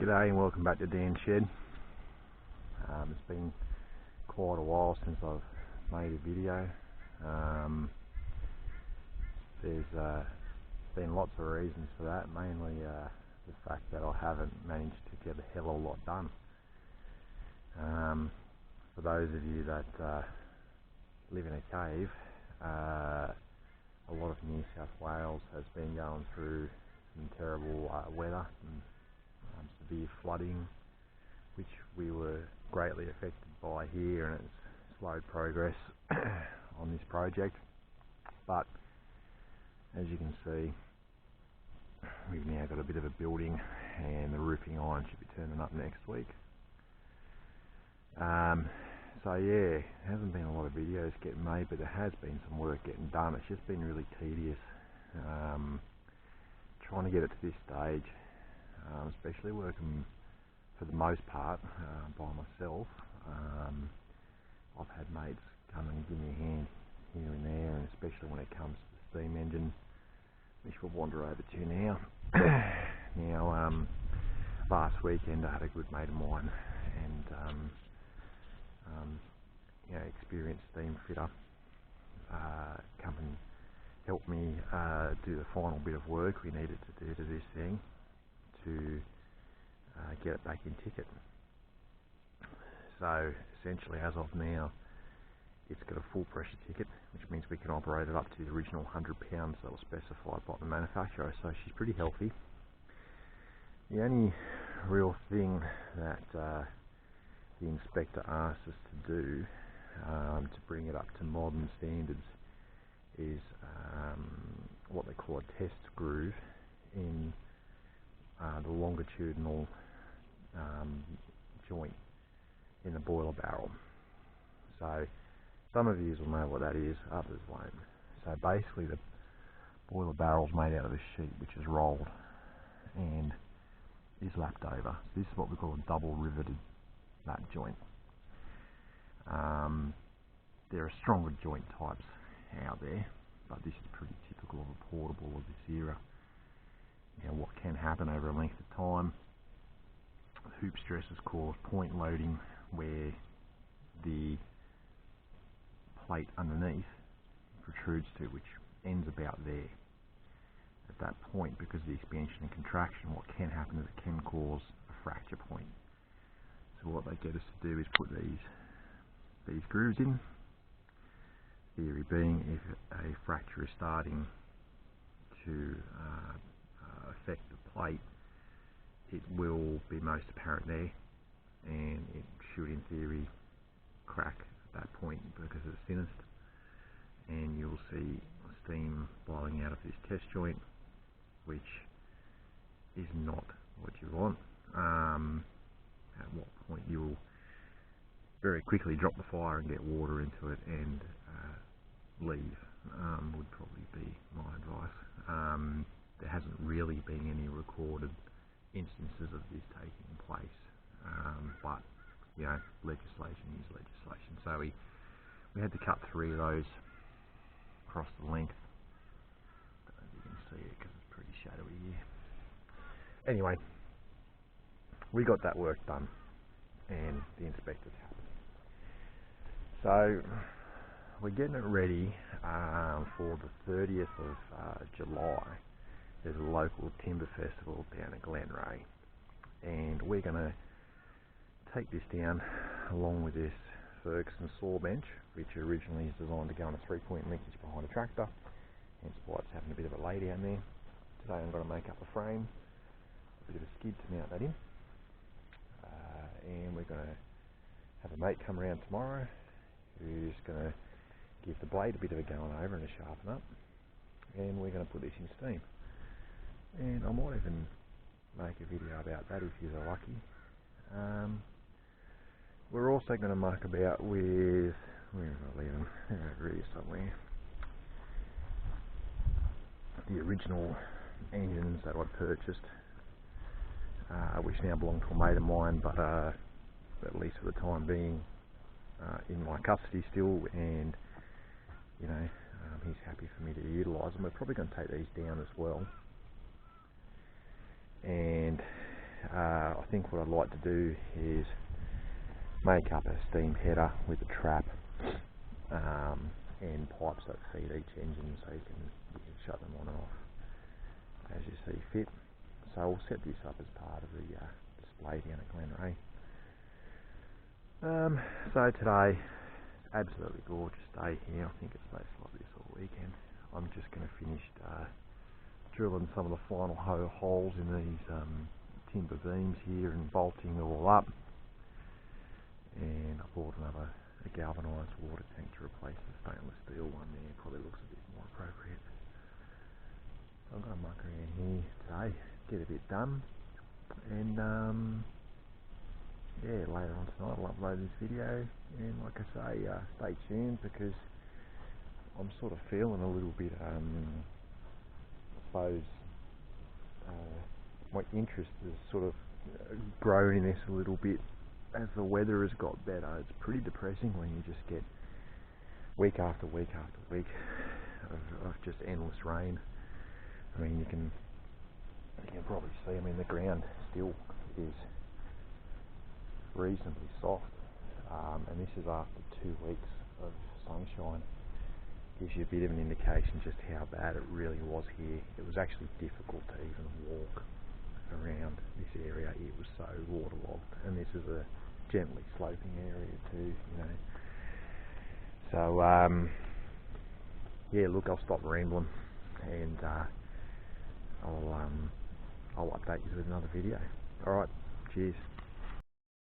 G'day and welcome back to Dan's Shed. It's been quite a while since I've made a video. There's been lots of reasons for that, mainly the fact that I haven't managed to get a hell of a lot done. For those of you that live in a cave, a lot of New South Wales has been going through some terrible weather and severe flooding, which we were greatly affected by here, and it's slowed progress on this project. But as you can see, we've now got a bit of a building, and the roofing iron should be turning up next week. So yeah, it hasn't been a lot of videos getting made, but there has been some work getting done. It's just been really tedious trying to get it to this stage, especially working for the most part by myself. I've had mates come and give me a hand here and there, and especially when it comes to the steam engine, which we'll wander over to now. Last weekend I had a good mate of mine, and experienced steam fitter come and help me do the final bit of work we needed to do to this thing to get it back in ticket. So essentially, as of now, it's got a full pressure ticket, which means we can operate it up to the original 100 pounds that was specified by the manufacturer, so she's pretty healthy. The only real thing that the inspector asked us to do to bring it up to modern standards is what they call a test groove in the longitudinal joint in the boiler barrel. So some of you will know what that is, others won't. So basically the boiler barrel is made out of a sheet which is rolled and is lapped over. So this is what we call a double riveted lap joint. There are stronger joint types out there, but this is pretty typical of a portable of this era. Now, what can happen over a length of time, hoop stresses cause point loading, where the plate underneath protrudes to, which ends about there. At that point, because of the expansion and contraction, what can happen is it can cause a fracture point. So what they get us to do is put these grooves in. Theory being, if a fracture is starting to affect the plate, it will be most apparent there, and it should in theory crack at that point because it's thinnest, and you'll see steam blowing out of this test joint, which is not what you want. At what point you'll very quickly drop the fire and get water into it and leave would probably be my advice. There hasn't really been any recorded instances of this taking place, but you know, legislation is legislation. So we had to cut 3 of those across the length. I don't know if you can see it because it's pretty shadowy here. Anyway, we got that work done, and the inspector's happy. So we're getting it ready for the 30th of July. There's a local timber festival down at Glenray, and we're going to take this down along with this Ferguson saw bench, which originally is designed to go on a 3-point linkage behind a tractor, hence why it's having a bit of a lay down there. Today I'm going to make up a frame, a bit of a skid to mount that in, and we're going to have a mate come around tomorrow who's going to give the blade a bit of a going over and a sharpen up, and we're going to put this in steam. And I might even make a video about that if you're lucky. We're also going to muck about with, where have I leave them? They're over here somewhere. The original engines that I purchased, which now belong to a mate of mine, but at least for the time being in my custody still, and you know, he's happy for me to utilise them. We're probably going to take these down as well, and I think what I'd like to do is make up a steam header with a trap and pipes that feed each engine, so you can shut them on and off as you see fit. So we'll set this up as part of the display down at Glenray. So today, absolutely gorgeous day here. I think it's supposed to like this all weekend. I'm just going to finish drilling some of the final holes in these timber beams here and bolting it all up. And I bought a galvanised water tank to replace the stainless steel one there. Probably looks a bit more appropriate. So I'm going to muck around here today, get a bit done, and yeah, later on tonight I'll upload this video. And like I say, stay tuned, because I'm sort of feeling a little bit, I suppose, my interest has sort of grown in this a little bit as the weather has got better. It's pretty depressing when you just get week after week after week of just endless rain. I mean, you can probably see, I mean, the ground still is reasonably soft, and this is after 2 weeks of sunshine. Gives you a bit of an indication just how bad it really was here. It was actually difficult to even walk around this area. It was so waterlogged, and this is a gently sloping area too, you know. So yeah, look, I'll stop rambling, and I'll update you with another video. Alright, cheers.